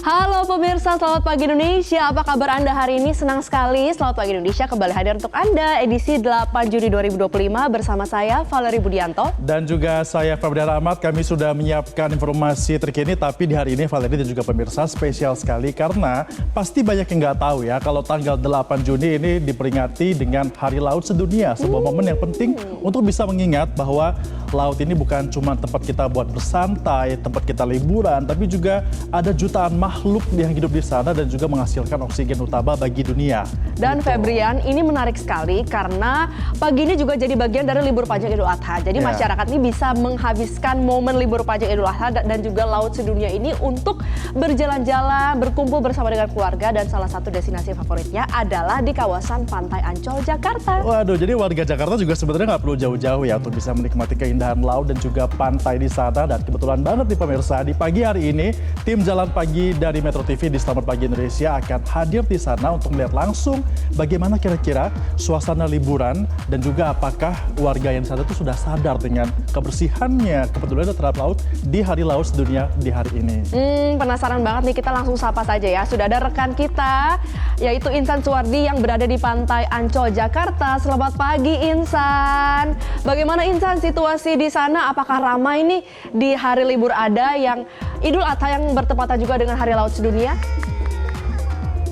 Halo pemirsa, selamat pagi Indonesia. Apa kabar Anda hari ini? Senang sekali Selamat Pagi Indonesia kembali hadir untuk Anda edisi 8 Juni 2025 bersama saya Valerie Budianto. Dan juga saya Febrian Ahmad. Kami sudah menyiapkan informasi terkini, tapi di hari ini Valerie dan juga pemirsa spesial sekali karena pasti banyak yang nggak tahu ya kalau tanggal 8 Juni ini diperingati dengan Hari Laut Sedunia. Sebuah momen yang penting untuk bisa mengingat bahwa laut ini bukan cuma tempat kita buat bersantai, tempat kita liburan, tapi juga ada jutaan makhluk yang hidup di sana dan juga menghasilkan oksigen utama bagi dunia. Dan Gitu. Febrian, ini menarik sekali karena pagi ini juga jadi bagian dari libur panjang Idul Adha. Jadi masyarakat ini bisa menghabiskan momen libur panjang Idul Adha dan juga Laut Sedunia ini untuk berjalan-jalan, berkumpul bersama dengan keluarga, dan salah satu destinasi favoritnya adalah di kawasan Pantai Ancol, Jakarta. Waduh, jadi warga Jakarta juga sebenarnya nggak perlu jauh-jauh ya untuk bisa menikmati keindahan laut dan juga pantai di sana. Dan kebetulan banget nih pemirsa, di pagi hari ini tim Jalan Pagi dari Metro TV di Selamat Pagi Indonesia akan hadir di sana untuk melihat langsung bagaimana kira-kira suasana liburan dan juga apakah warga yang di sana itu sudah sadar dengan kebersihannya, kepedulian terhadap laut di Hari Laut Sedunia di hari ini. Penasaran banget nih, kita langsung sapa saja ya. Sudah ada rekan kita, yaitu Insan Suwardi yang berada di Pantai Ancol, Jakarta. Selamat pagi Insan. Bagaimana Insan situasi di sana? Apakah ramai nih di hari libur ada yang Idul Adha yang bertepatan juga dengan Hari Laut Sedunia?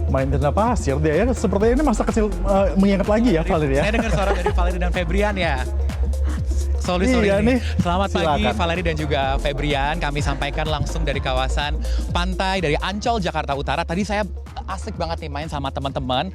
Main tenda pasir dia ya, sepertinya ini masa kecil mengingat lagi ya Valerie ya. Saya dengar suara dari Valerie dan Febrian ya. Sorry Iya nih. nih. Selamat pagi Silakan. Valerie dan juga Febrian. Kami sampaikan langsung dari kawasan pantai dari Ancol, Jakarta Utara. Tadi saya asik banget nih main sama teman-teman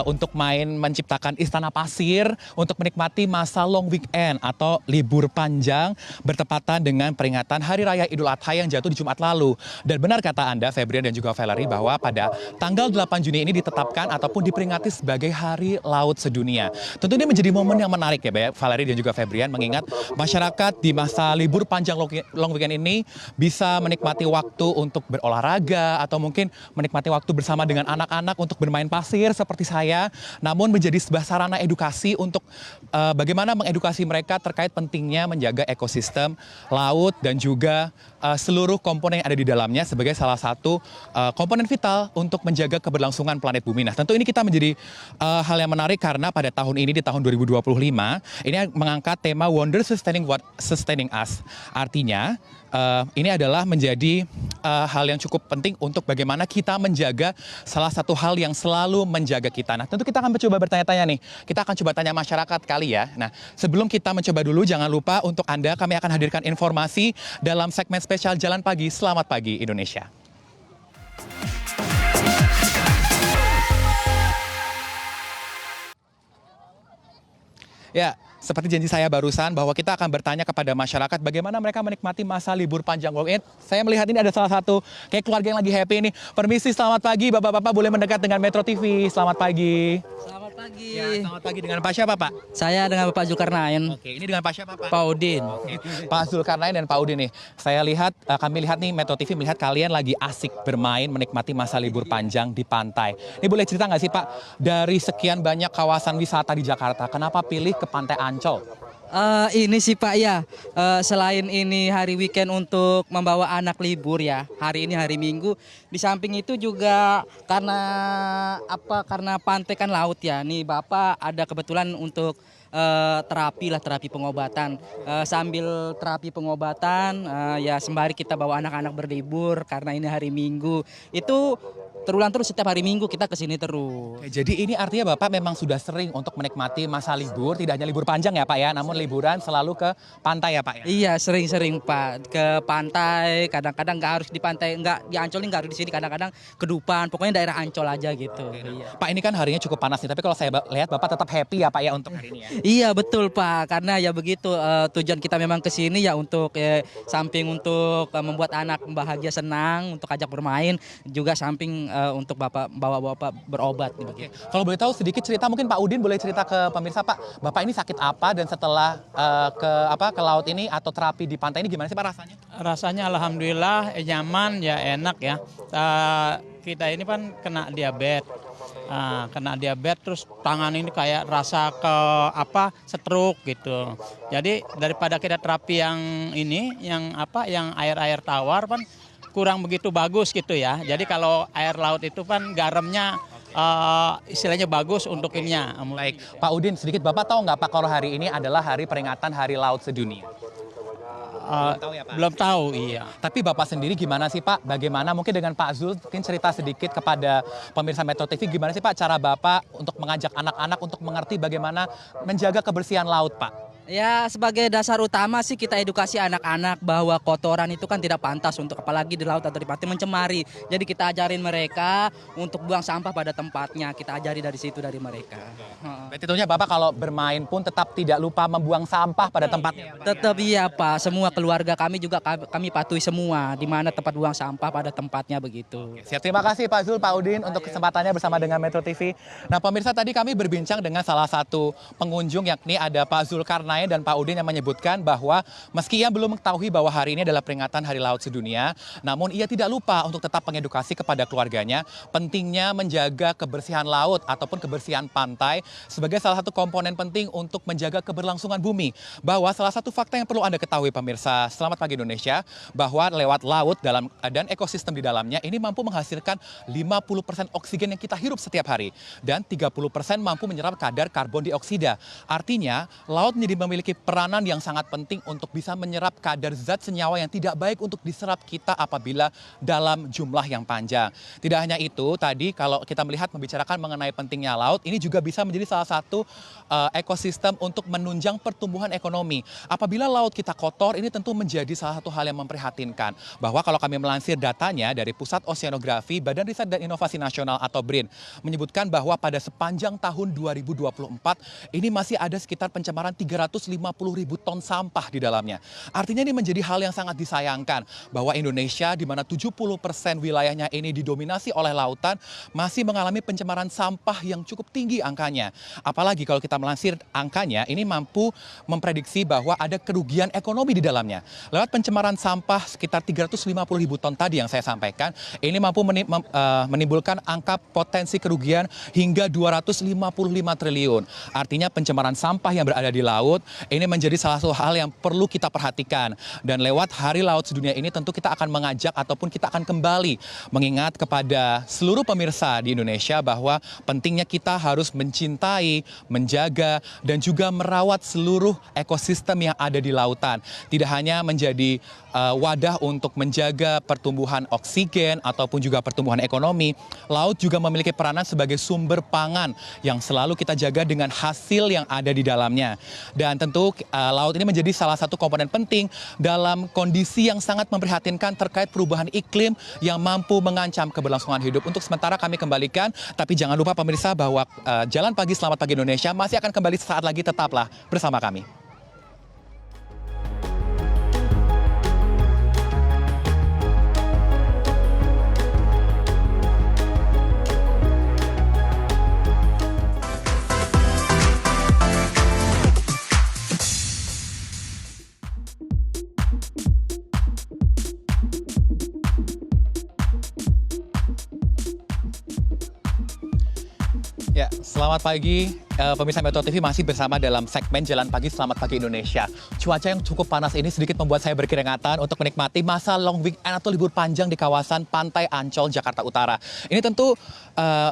untuk main menciptakan istana pasir untuk menikmati masa long weekend atau libur panjang bertepatan dengan peringatan Hari Raya Idul Adha yang jatuh di Jumat lalu. Dan benar kata Anda Febrian dan juga Valerie bahwa pada tanggal 8 Juni ini ditetapkan ataupun diperingati sebagai Hari Laut Sedunia. Tentu ini menjadi momen yang menarik ya Valerie dan juga Febrian, mengingat masyarakat di masa libur panjang long weekend ini bisa menikmati waktu untuk berolahraga atau mungkin menikmati waktu bersama dengan anak-anak untuk bermain pasir seperti saya, namun menjadi sebuah sarana edukasi untuk bagaimana mengedukasi mereka terkait pentingnya menjaga ekosistem laut dan juga seluruh komponen yang ada di dalamnya sebagai salah satu komponen vital untuk menjaga keberlangsungan planet bumi. Nah, tentu ini kita menjadi hal yang menarik karena pada tahun ini, di tahun 2025, ini mengangkat tema Wonder Sustaining Us. Artinya, ini adalah menjadi hal yang cukup penting untuk bagaimana kita menjaga salah satu hal yang selalu menjaga kita. Nah, tentu kita akan mencoba bertanya-tanya nih. Kita akan coba tanya masyarakat kali ya. Nah, sebelum kita mencoba dulu, jangan lupa untuk Anda, kami akan hadirkan informasi dalam segmen spesial Jalan Pagi, Selamat Pagi Indonesia. Ya, seperti janji saya barusan bahwa kita akan bertanya kepada masyarakat bagaimana mereka menikmati masa libur panjang weekend. Saya melihat ini ada salah satu kayak keluarga yang lagi happy ini. Permisi, selamat pagi Bapak-bapak, boleh mendekat dengan Metro TV. Selamat pagi. Selamat pagi. Ya, selamat pagi, dengan Pak siapa Pak? Saya dengan Bapak Zulkarnain. Oke, ini dengan Pak siapa Pak? Pak Udin. Oke, Pak Zulkarnain dan Pak Udin nih. Saya lihat, kami lihat nih Metro TV melihat kalian lagi asik bermain menikmati masa libur panjang di pantai. Ini boleh cerita nggak sih Pak, dari sekian banyak kawasan wisata di Jakarta, kenapa pilih ke Pantai Ancol? Ini sih Pak ya, selain ini hari weekend untuk membawa anak libur ya, hari ini hari Minggu, di samping itu juga karena karena pantai kan laut ya, nih Bapak ada kebetulan untuk terapi pengobatan. Sambil terapi pengobatan ya sembari kita bawa anak-anak berlibur karena ini hari Minggu. Itu terulang terus, setiap hari Minggu kita kesini terus. Oke, jadi ini artinya Bapak memang sudah sering untuk menikmati masa libur, tidak hanya libur panjang ya Pak ya, namun liburan selalu ke pantai ya Pak ya? Iya, sering-sering Pak ke pantai. Kadang-kadang nggak harus di pantai, nggak di Ancol, nggak harus di sini. Kadang-kadang ke Dupan, pokoknya daerah Ancol aja gitu. Iya. Pak, ini kan harinya cukup panas nih, tapi kalau saya lihat Bapak tetap happy ya Pak ya untuk hari ini ya? Iya betul Pak, karena ya begitu tujuan kita memang ke sini ya untuk samping untuk membuat anak bahagia, senang, untuk ajak bermain, juga samping untuk bawa bapak berobat. Oke. Kalau boleh tahu sedikit cerita, mungkin Pak Udin boleh cerita ke pemirsa Pak, Bapak ini sakit apa dan setelah ke laut ini atau terapi di pantai ini gimana sih Pak rasanya? Rasanya alhamdulillah nyaman ya, enak ya. Kita ini kan kena diabetes. Kena diabetes terus tangan ini kayak rasa stroke gitu. Jadi daripada kita terapi yang ini yang air-air tawar kan kurang begitu bagus gitu ya. Jadi kalau air laut itu kan garamnya istilahnya bagus untuk ininya. Baik, Pak Udin, sedikit Bapak tahu nggak Pak kalau hari ini adalah hari peringatan Hari Laut Sedunia? Tahu ya, Pak? Belum tahu, iya. Tapi Bapak sendiri gimana sih Pak? Bagaimana mungkin dengan Pak Zul mungkin cerita sedikit kepada pemirsa Metro TV gimana sih Pak cara Bapak untuk mengajak anak-anak untuk mengerti bagaimana menjaga kebersihan laut Pak? Ya, sebagai dasar utama sih kita edukasi anak-anak bahwa kotoran itu kan tidak pantas untuk apalagi di laut atau di pantai mencemari. Jadi kita ajarin mereka untuk buang sampah pada tempatnya. Kita ajari dari situ dari mereka. Berarti tentunya Bapak kalau bermain pun tetap tidak lupa membuang sampah pada tempatnya. Tetap iya Pak, semua keluarga kami juga kami patuhi semua di mana tempat buang sampah pada tempatnya begitu. Siap, terima kasih Pak Zul, Pak Udin untuk kesempatannya bersama dengan Metro TV. Nah pemirsa tadi kami berbincang dengan salah satu pengunjung yakni ada Pak Zulkarnain dan Pak Udin yang menyebutkan bahwa meski ia belum mengetahui bahwa hari ini adalah peringatan Hari Laut Sedunia, namun ia tidak lupa untuk tetap mengedukasi kepada keluarganya pentingnya menjaga kebersihan laut ataupun kebersihan pantai sebagai salah satu komponen penting untuk menjaga keberlangsungan bumi. Bahwa salah satu fakta yang perlu Anda ketahui pemirsa Selamat Pagi Indonesia, bahwa lewat laut dan ekosistem di dalamnya ini mampu menghasilkan 50% oksigen yang kita hirup setiap hari dan 30% mampu menyerap kadar karbon dioksida. Artinya, laut memiliki peranan yang sangat penting untuk bisa menyerap kadar zat senyawa yang tidak baik untuk diserap kita apabila dalam jumlah yang panjang. Tidak hanya itu, tadi kalau kita melihat membicarakan mengenai pentingnya laut, ini juga bisa menjadi salah satu ekosistem untuk menunjang pertumbuhan ekonomi. Apabila laut kita kotor, ini tentu menjadi salah satu hal yang memprihatinkan. Bahwa kalau kami melansir datanya dari Pusat Oseanografi Badan Riset dan Inovasi Nasional atau BRIN, menyebutkan bahwa pada sepanjang tahun 2024, ini masih ada sekitar pencemaran 350.000 ton sampah di dalamnya. Artinya ini menjadi hal yang sangat disayangkan bahwa Indonesia di mana 70% wilayahnya ini didominasi oleh lautan masih mengalami pencemaran sampah yang cukup tinggi angkanya. Apalagi kalau kita melansir angkanya ini mampu memprediksi bahwa ada kerugian ekonomi di dalamnya. Lewat pencemaran sampah sekitar 350.000 ton tadi yang saya sampaikan, ini mampu menimbulkan angka potensi kerugian hingga 255 triliun. Artinya pencemaran sampah yang berada di laut ini menjadi salah satu hal yang perlu kita perhatikan. Dan lewat Hari Laut Sedunia ini tentu kita akan mengajak ataupun kita akan kembali mengingat kepada seluruh pemirsa di Indonesia bahwa pentingnya kita harus mencintai, menjaga, dan juga merawat seluruh ekosistem yang ada di lautan. Tidak hanya menjadi wadah untuk menjaga pertumbuhan oksigen ataupun juga pertumbuhan ekonomi, laut juga memiliki peranan sebagai sumber pangan yang selalu kita jaga dengan hasil yang ada di dalamnya. Dan tentu laut ini menjadi salah satu komponen penting dalam kondisi yang sangat memprihatinkan terkait perubahan iklim yang mampu mengancam keberlangsungan hidup. Untuk sementara kami kembalikan, tapi jangan lupa pemirsa bahwa Jalan Pagi Selamat Pagi Indonesia masih akan kembali sesaat lagi, tetaplah bersama kami. Ya, selamat pagi pemirsa Metro TV, masih bersama dalam segmen Jalan Pagi Selamat Pagi Indonesia. Cuaca yang cukup panas ini sedikit membuat saya berkeringat untuk menikmati masa long weekend atau libur panjang di kawasan Pantai Ancol, Jakarta Utara. Ini tentu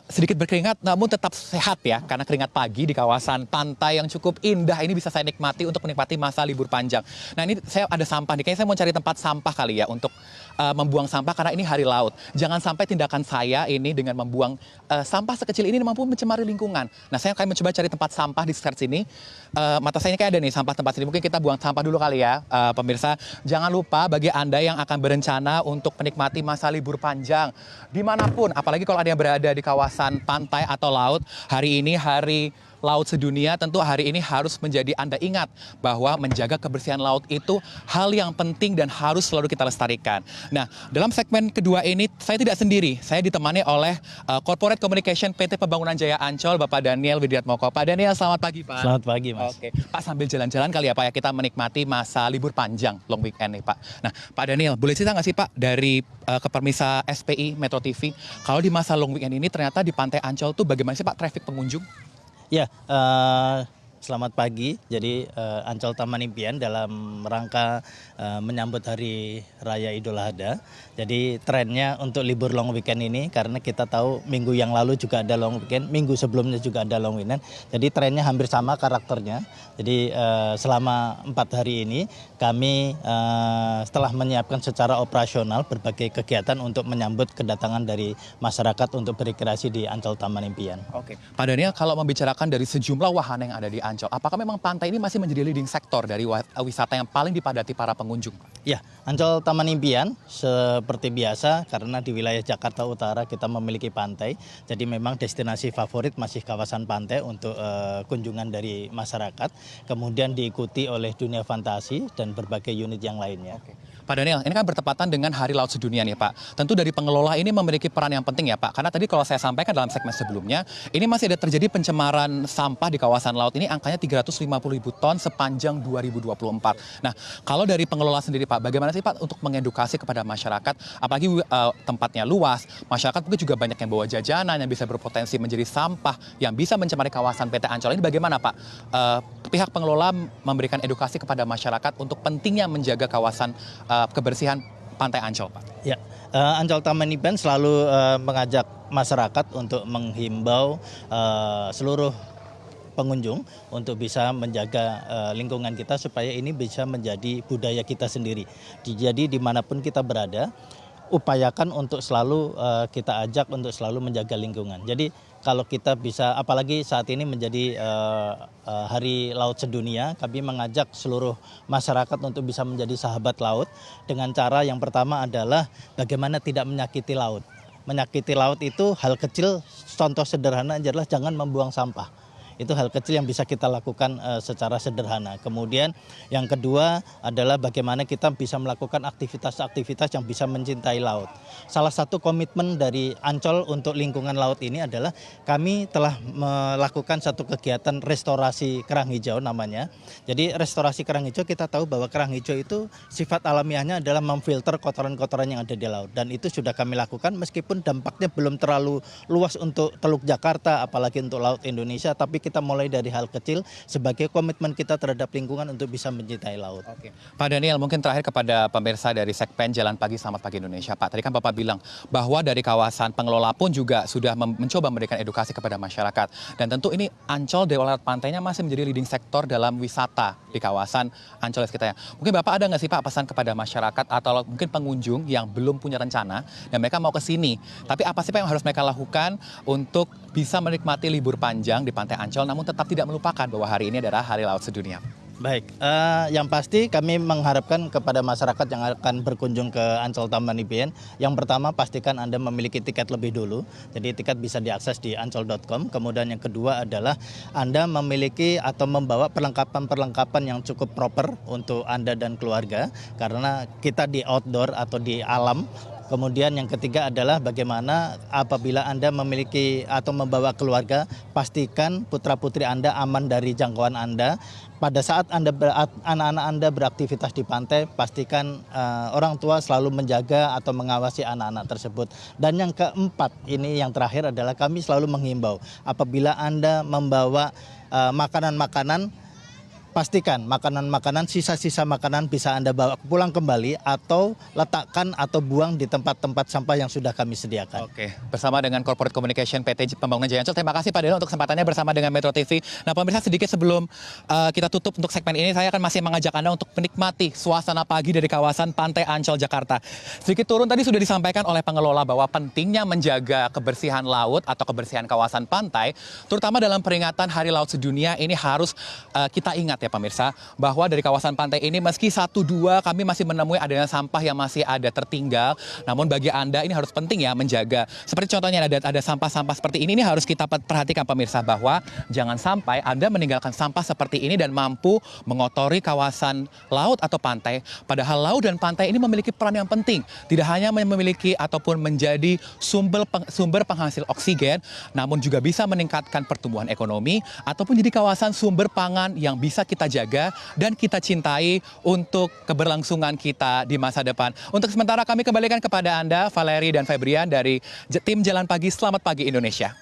sedikit berkeringat namun tetap sehat ya, karena keringat pagi di kawasan pantai yang cukup indah ini bisa saya nikmati untuk menikmati masa libur panjang. Nah ini saya ada sampah nih, kayaknya saya mau cari tempat sampah kali ya untuk membuang sampah karena ini hari laut. Jangan sampai tindakan saya ini dengan membuang sampah sekecil ini mampu mencemari lingkungan. Nah saya akan mencoba cari tempat sampah di sekitar sini. Mata saya ini kayak ada nih sampah tempat sini. Mungkin kita buang sampah dulu kali ya pemirsa. Jangan lupa bagi Anda yang akan berencana untuk menikmati masa libur panjang dimanapun, apalagi kalau ada yang berada di kawasan pantai atau laut, hari ini Hari Laut Sedunia, tentu hari ini harus menjadi Anda ingat bahwa menjaga kebersihan laut itu hal yang penting dan harus selalu kita lestarikan. Nah, dalam segmen kedua ini saya tidak sendiri, saya ditemani oleh Corporate Communication PT Pembangunan Jaya Ancol, Bapak Daniel Widiatmoko. Pak Daniel, selamat pagi Pak. Selamat pagi Mas. Oke, Pak sambil jalan-jalan kali ya Pak ya, kita menikmati masa libur panjang long weekend nih Pak. Nah, Pak Daniel, boleh cerita nggak sih Pak dari kepermisa SPI Metro TV, kalau di masa long weekend ini ternyata di Pantai Ancol tuh bagaimana sih Pak traffic pengunjung? Ya, Selamat pagi. Jadi Ancol Taman Impian dalam rangka menyambut Hari Raya Idul Adha. Jadi trennya untuk libur long weekend ini karena kita tahu minggu yang lalu juga ada long weekend, minggu sebelumnya juga ada long weekend. Jadi trennya hampir sama karakternya. Jadi selama 4 hari ini kami setelah menyiapkan secara operasional berbagai kegiatan untuk menyambut kedatangan dari masyarakat untuk berrekreasi di Ancol Taman Impian. Oke, Pak Daniel, kalau membicarakan dari sejumlah wahana yang ada di Ancol, apakah memang pantai ini masih menjadi leading sektor dari wisata yang paling dipadati para pengunjung? Ya, Ancol Taman Impian seperti biasa karena di wilayah Jakarta Utara kita memiliki pantai. Jadi memang destinasi favorit masih kawasan pantai untuk kunjungan dari masyarakat. Kemudian diikuti oleh dunia fantasi dan berbagai unit yang lainnya. Oke. Pak Daniel, ini kan bertepatan dengan Hari Laut Sedunia nih Pak. Tentu dari pengelola ini memiliki peran yang penting ya Pak. Karena tadi kalau saya sampaikan dalam segmen sebelumnya, ini masih ada terjadi pencemaran sampah di kawasan laut ini angkanya 350.000 ton sepanjang 2024. Nah, kalau dari pengelola sendiri Pak, bagaimana sih Pak untuk mengedukasi kepada masyarakat, apalagi tempatnya luas, masyarakat mungkin juga banyak yang bawa jajanan yang bisa berpotensi menjadi sampah yang bisa mencemari kawasan PT Ancol ini, bagaimana Pak? Pihak pengelola memberikan edukasi kepada masyarakat untuk pentingnya menjaga kawasan kebersihan Pantai Ancol, Pak. Ya, Ancol Taman Impian selalu mengajak masyarakat untuk menghimbau seluruh pengunjung untuk bisa menjaga lingkungan kita supaya ini bisa menjadi budaya kita sendiri. Jadi dimanapun kita berada, upayakan untuk selalu kita ajak untuk selalu menjaga lingkungan. Jadi kalau kita bisa, apalagi saat ini menjadi Hari Laut Sedunia, kami mengajak seluruh masyarakat untuk bisa menjadi sahabat laut dengan cara yang pertama adalah bagaimana tidak menyakiti laut. Menyakiti laut itu hal kecil, contoh sederhana adalah jangan membuang sampah. Itu hal kecil yang bisa kita lakukan secara sederhana. Kemudian yang kedua adalah bagaimana kita bisa melakukan aktivitas-aktivitas yang bisa mencintai laut. Salah satu komitmen dari Ancol untuk lingkungan laut ini adalah kami telah melakukan satu kegiatan restorasi kerang hijau namanya. Jadi restorasi kerang hijau, kita tahu bahwa kerang hijau itu sifat alamiahnya adalah memfilter kotoran-kotoran yang ada di laut. Dan itu sudah kami lakukan meskipun dampaknya belum terlalu luas untuk Teluk Jakarta, apalagi untuk Laut Indonesia, tapi kita mulai dari hal kecil sebagai komitmen kita terhadap lingkungan untuk bisa mencintai laut. Oke. Pak Daniel, mungkin terakhir kepada pemirsa dari segmen Jalan Pagi Selamat Pagi Indonesia. Pak, tadi kan Bapak bilang bahwa dari kawasan pengelola pun juga sudah mencoba memberikan edukasi kepada masyarakat. Dan tentu ini Ancol, Dewa Laut Pantainya masih menjadi leading sektor dalam wisata di kawasan Ancol sekitarnya. Mungkin Bapak ada nggak sih Pak pesan kepada masyarakat atau mungkin pengunjung yang belum punya rencana dan mereka mau ke sini. Tapi apa sih Pak yang harus mereka lakukan untuk bisa menikmati libur panjang di Pantai Ancol namun tetap tidak melupakan bahwa hari ini adalah Hari Laut Sedunia? Baik, yang pasti kami mengharapkan kepada masyarakat yang akan berkunjung ke Ancol Taman Impian, yang pertama pastikan Anda memiliki tiket lebih dulu, jadi tiket bisa diakses di ancol.com. Kemudian yang kedua adalah Anda memiliki atau membawa perlengkapan-perlengkapan yang cukup proper untuk Anda dan keluarga, karena kita di outdoor atau di alam. Kemudian yang ketiga adalah bagaimana apabila Anda memiliki atau membawa keluarga, pastikan putra-putri Anda aman dari jangkauan Anda. Pada saat anak-anak Anda beraktivitas di pantai, pastikan orang tua selalu menjaga atau mengawasi anak-anak tersebut. Dan yang keempat, ini yang terakhir adalah kami selalu menghimbau apabila Anda membawa makanan-makanan, pastikan makanan-makanan, sisa-sisa makanan bisa Anda bawa pulang kembali atau letakkan atau buang di tempat-tempat sampah yang sudah kami sediakan. Oke, bersama dengan Corporate Communication PT Pembangunan Jaya Ancol. Terima kasih Pak Daniel untuk kesempatannya bersama dengan Metro TV. Nah pemirsa, sedikit sebelum kita tutup untuk segmen ini, saya akan masih mengajak Anda untuk menikmati suasana pagi dari kawasan Pantai Ancol, Jakarta. Sedikit turun tadi sudah disampaikan oleh pengelola bahwa pentingnya menjaga kebersihan laut atau kebersihan kawasan pantai, terutama dalam peringatan Hari Laut Sedunia ini harus kita ingat ya pemirsa, bahwa dari kawasan pantai ini meski 1-2 kami masih menemui adanya sampah yang masih ada tertinggal, namun bagi Anda ini harus penting ya menjaga. Seperti contohnya ada sampah-sampah seperti ini harus kita perhatikan pemirsa, bahwa jangan sampai Anda meninggalkan sampah seperti ini dan mampu mengotori kawasan laut atau pantai. Padahal laut dan pantai ini memiliki peran yang penting, tidak hanya memiliki ataupun menjadi sumber penghasil oksigen, namun juga bisa meningkatkan pertumbuhan ekonomi ataupun jadi kawasan sumber pangan yang bisa kita jaga dan kita cintai untuk keberlangsungan kita di masa depan. Untuk sementara kami kembalikan kepada Anda, Valeri dan Febrian dari tim Jalan Pagi Selamat Pagi Indonesia.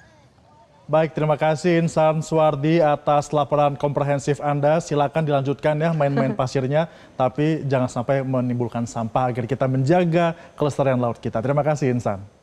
Baik, terima kasih Insan Suwardi atas laporan komprehensif Anda. Silakan dilanjutkan ya main-main pasirnya, tapi jangan sampai menimbulkan sampah agar kita menjaga kelestarian laut kita. Terima kasih Insan.